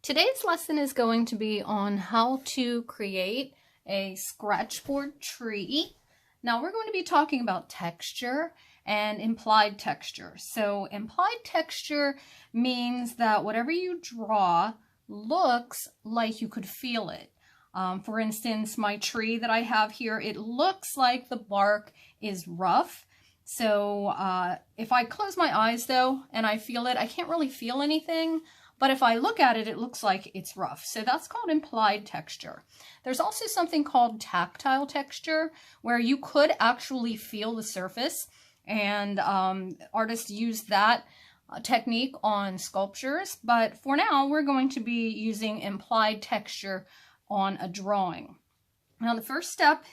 Today's lesson is going to be on how to create a scratchboard tree. Now we're going to be talking about texture and implied texture. So implied texture means that whatever you draw looks like you could feel it. For instance, my tree that I have here, it looks like the bark is rough. So if I close my eyes though and I feel it, I can't really feel anything. But if I look at it, it looks like it's rough. So that's called implied texture. There's also something called tactile texture, where you could actually feel the surface. And artists use that technique on sculptures. But for now, we're going to be using implied texture on a drawing. Now, the first step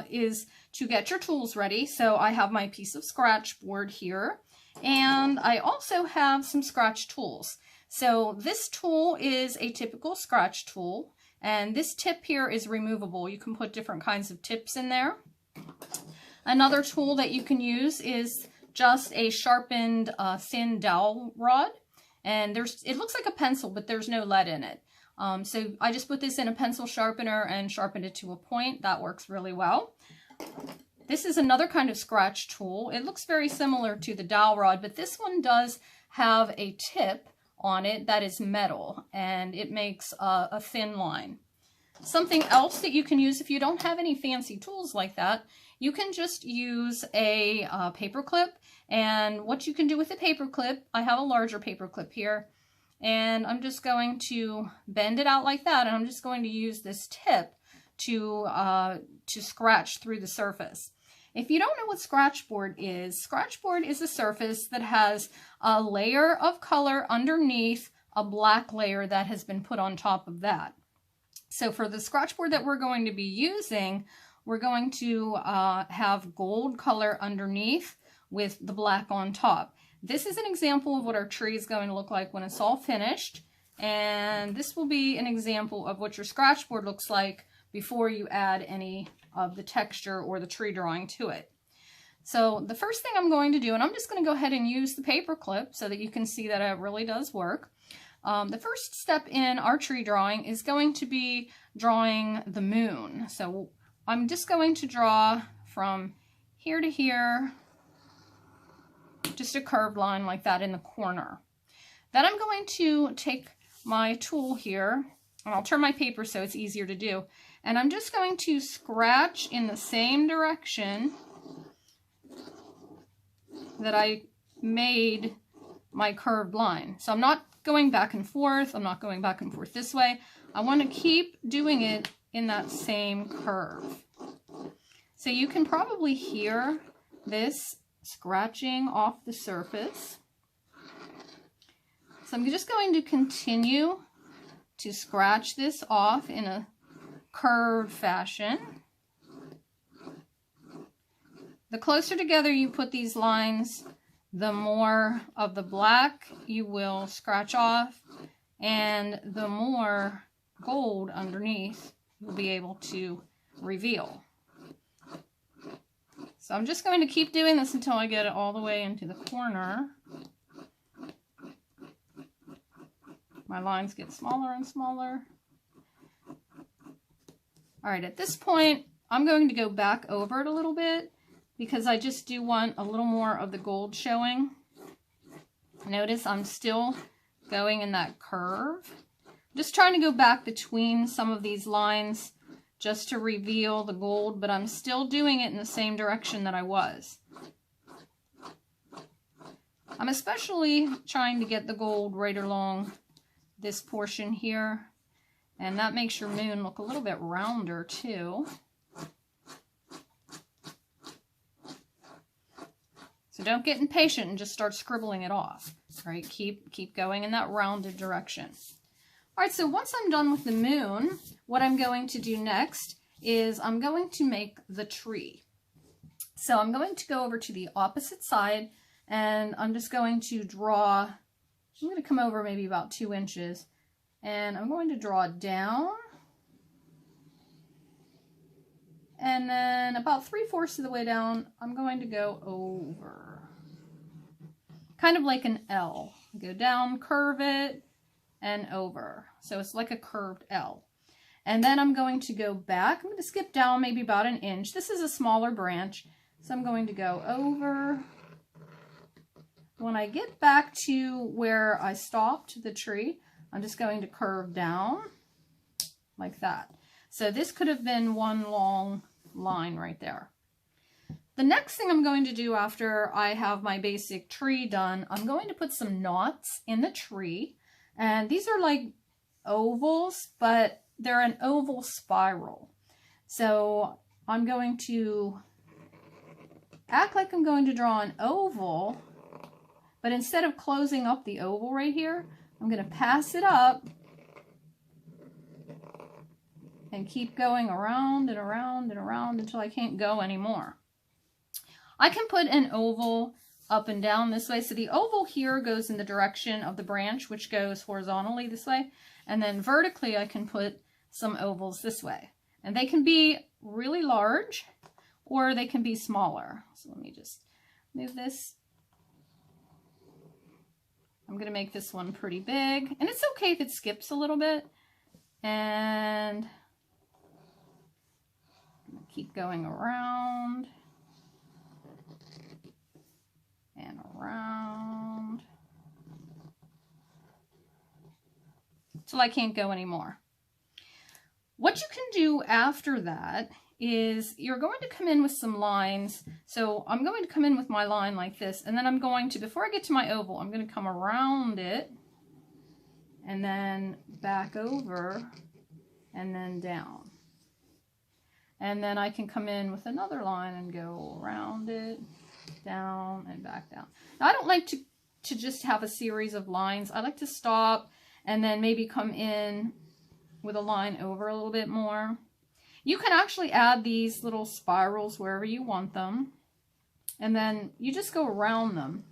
is to get your tools ready. So I have my piece of Scratchboard here. And I also have some scratch tools. So this tool is a typical scratch tool, and this tip here is removable. You can put different kinds of tips in there. Another tool that you can use is just a sharpened thin dowel rod, and it looks like a pencil, but there's no lead in it. So I just put this in a pencil sharpener and sharpened it to a point. That works really well. This is another kind of scratch tool. It looks very similar to the dowel rod, but this one does have a tip on it that is metal, and it makes a thin line. Something else that you can use if you don't have any fancy tools like that, you can just use a paper clip. And what you can do with a paper clip, I have a larger paper clip here, and I'm just going to bend it out like that, and I'm just going to use this tip to scratch through the surface. If you don't know what Scratchboard is a surface that has a layer of color underneath a black layer that has been put on top of that. So for the Scratchboard that we're going to be using, we're going to have gold color underneath with the black on top. This is an example of what our tree is going to look like when it's all finished. And this will be an example of what your Scratchboard looks like before you add any of the texture or the tree drawing to it. So the first thing I'm going to do, and I'm just going to go ahead and use the paper clip so that you can see that it really does work. The first step in our tree drawing is going to be drawing the moon. So I'm just going to draw from here to here, just a curved line like that in the corner. Then I'm going to take my tool here, and I'll turn my paper so it's easier to do. And I'm just going to scratch in the same direction that I made my curved line. So I'm not going back and forth. I'm not going back and forth this way. I want to keep doing it in that same curve. So you can probably hear this scratching off the surface. So I'm just going to continue to scratch this off in a curved fashion. The closer together you put these lines, the more of the black you will scratch off, and the more gold underneath you'll be able to reveal. So I'm just going to keep doing this until I get it all the way into the corner. My lines get smaller and smaller. All right, at this point, I'm going to go back over it a little bit because I just do want a little more of the gold showing. Notice I'm still going in that curve. I'm just trying to go back between some of these lines just to reveal the gold, but I'm still doing it in the same direction that I was. I'm especially trying to get the gold right along this portion here. And that makes your moon look a little bit rounder too. So don't get impatient and just start scribbling it off. Right? Keep going in that rounded direction. All right, so once I'm done with the moon, what I'm going to do next is I'm going to make the tree. So I'm going to go over to the opposite side, and I'm just going to draw, I'm going to come over maybe about 2 inches. And I'm going to draw down, and then about 3/4 of the way down, I'm going to go over. Kind of like an L. Go down, curve it, and over. So it's like a curved L. And then I'm going to go back. I'm going to skip down maybe about an inch. This is a smaller branch, so I'm going to go over. When I get back to where I stopped the tree, I'm just going to curve down like that. So this could have been one long line right there. The next thing I'm going to do after I have my basic tree done, I'm going to put some knots in the tree. And these are like ovals, but they're an oval spiral. So I'm going to act like I'm going to draw an oval, but instead of closing up the oval right here, I'm going to pass it up and keep going around and around and around until I can't go anymore. I can put an oval up and down this way. So the oval here goes in the direction of the branch, which goes horizontally this way. And then vertically, I can put some ovals this way. And they can be really large or they can be smaller. So let me just move this. I'm going to make this one pretty big. And it's okay if it skips a little bit. And keep going around and around till I can't go anymore. What you can do after that is you're going to come in with some lines. So I'm going to come in with my line like this, and then I'm going to, before I get to my oval, I'm going to come around it and then back over and then down. And then I can come in with another line and go around it, down and back down. Now, I don't like to just have a series of lines. I like to stop and then maybe come in with a line over a little bit more. You can actually add these little spirals wherever you want them. And then you just go around them.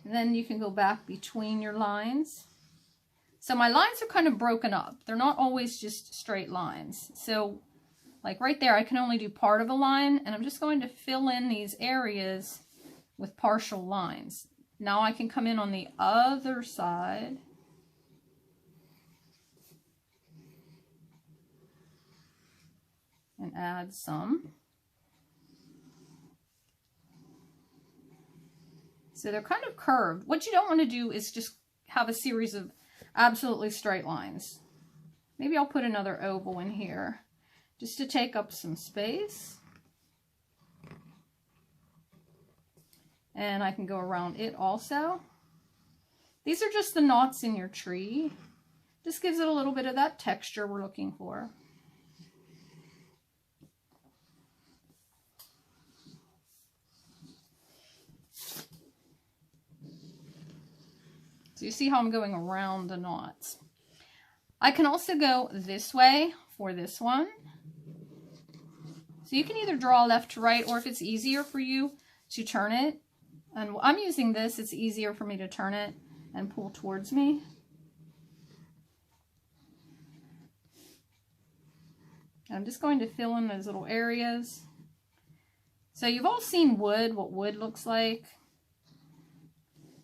And then you can go back between your lines. So my lines are kind of broken up. They're not always just straight lines. So like right there, I can only do part of a line, and I'm just going to fill in these areas with partial lines. Now I can come in on the other side and add some. So they're kind of curved. What you don't want to do is just have a series of absolutely straight lines. Maybe I'll put another oval in here just to take up some space. And I can go around it also. These are just the knots in your tree. This gives it a little bit of that texture we're looking for. So you see how I'm going around the knots. I can also go this way for this one. So you can either draw left to right, or if it's easier for you to turn it, and I'm using this, it's easier for me to turn it and pull towards me. And I'm just going to fill in those little areas. So you've all seen wood, what wood looks like.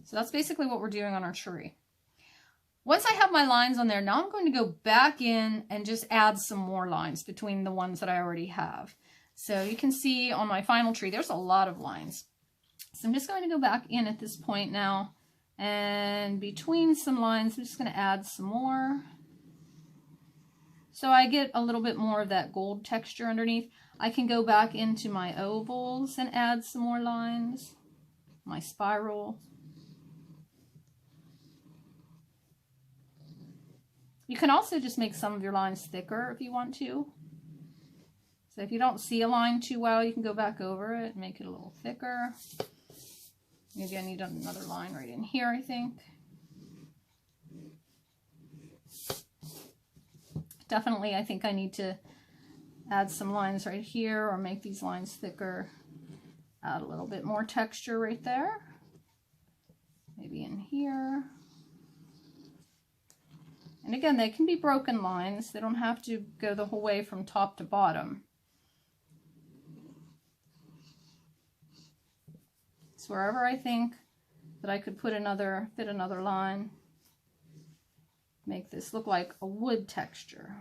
So that's basically what we're doing on our tree. Once I have my lines on there, now I'm going to go back in and just add some more lines between the ones that I already have. So you can see on my final tree, there's a lot of lines. So I'm just going to go back in at this point now, and between some lines, I'm just going to add some more. So I get a little bit more of that gold texture underneath. I can go back into my ovals and add some more lines, my spiral. You can also just make some of your lines thicker if you want to. So if you don't see a line too well, you can go back over it and make it a little thicker. Maybe I need another line right in here, I think. Definitely, I think I need to add some lines right here or make these lines thicker. Add a little bit more texture right there. Maybe in here. And again, they can be broken lines. They don't have to go the whole way from top to bottom. So wherever I think that I could put fit another line, make this look like a wood texture.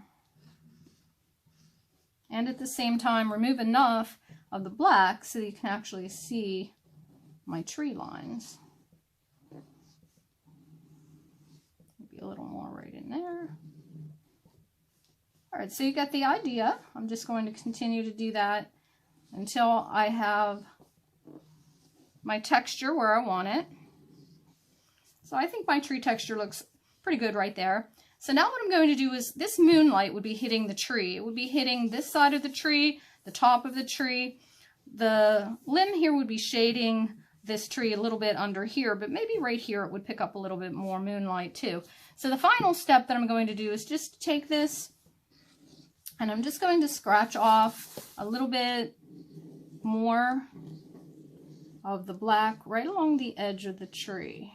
And at the same time, remove enough of the black so that you can actually see my tree lines. Maybe a little more right in there. All right, so you got the idea. I'm just going to continue to do that until I have my texture where I want it. So I think my tree texture looks pretty good right there. So now what I'm going to do is this moonlight would be hitting the tree. It would be hitting this side of the tree, the top of the tree. The limb here would be shading this tree a little bit under here, but maybe right here it would pick up a little bit more moonlight too. So the final step that I'm going to do is just take this and I'm just going to scratch off a little bit more of the black right along the edge of the tree.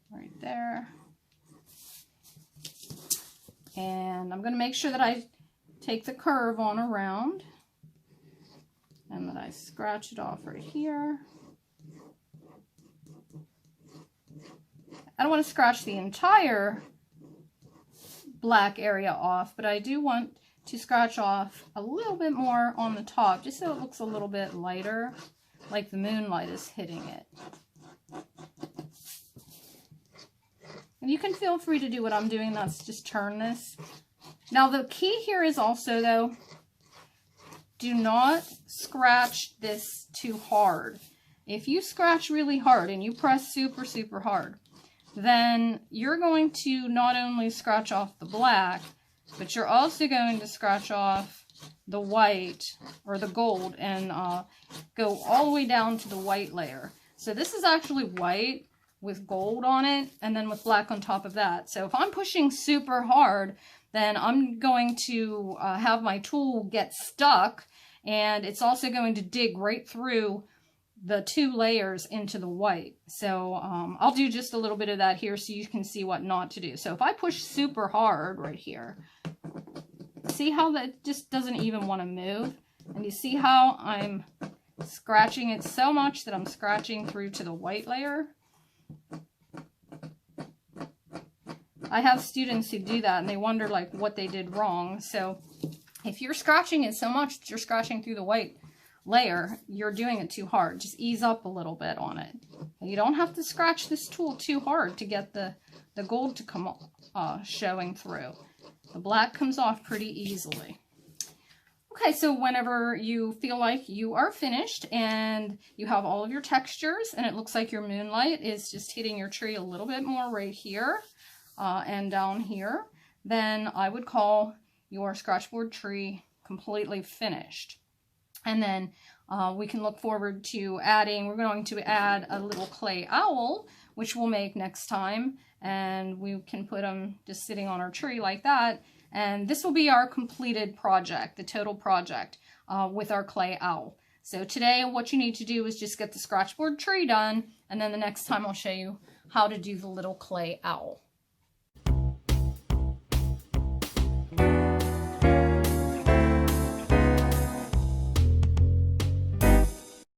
Right there. And I'm going to make sure that I take the curve on around and that I scratch it off right here. I don't want to scratch the entire black area off, but I do want to scratch off a little bit more on the top just so it looks a little bit lighter, like the moonlight is hitting it. And you can feel free to do what I'm doing, that's just turn this. Now the key here is also though, do not scratch this too hard. If you scratch really hard and you press super, super hard, then you're going to not only scratch off the black, but you're also going to scratch off the white or the gold and go all the way down to the white layer. So this is actually white with gold on it and then with black on top of that. So if I'm pushing super hard, then I'm going to have my tool get stuck, and it's also going to dig right through the two layers into the white. So I'll do just a little bit of that here so you can see what not to do. So if I push super hard right here, see how that just doesn't even want to move? And you see how I'm scratching it so much that I'm scratching through to the white layer? I have students who do that and they wonder like what they did wrong. So if you're scratching it so much that you're scratching through the white layer, you're doing it too hard. Just ease up a little bit on it. And you don't have to scratch this tool too hard to get the gold to come showing through. The black comes off pretty easily. Okay, so whenever you feel like you are finished and you have all of your textures and it looks like your moonlight is just hitting your tree a little bit more right here and down here, then I would call your Scratchboard tree completely finished. And then we can look forward to adding, we're going to add a little clay owl, which we'll make next time. And we can put them just sitting on our tree like that. And this will be our completed project, the total project with our clay owl. So today what you need to do is just get the Scratchboard tree done. And then the next time I'll show you how to do the little clay owl.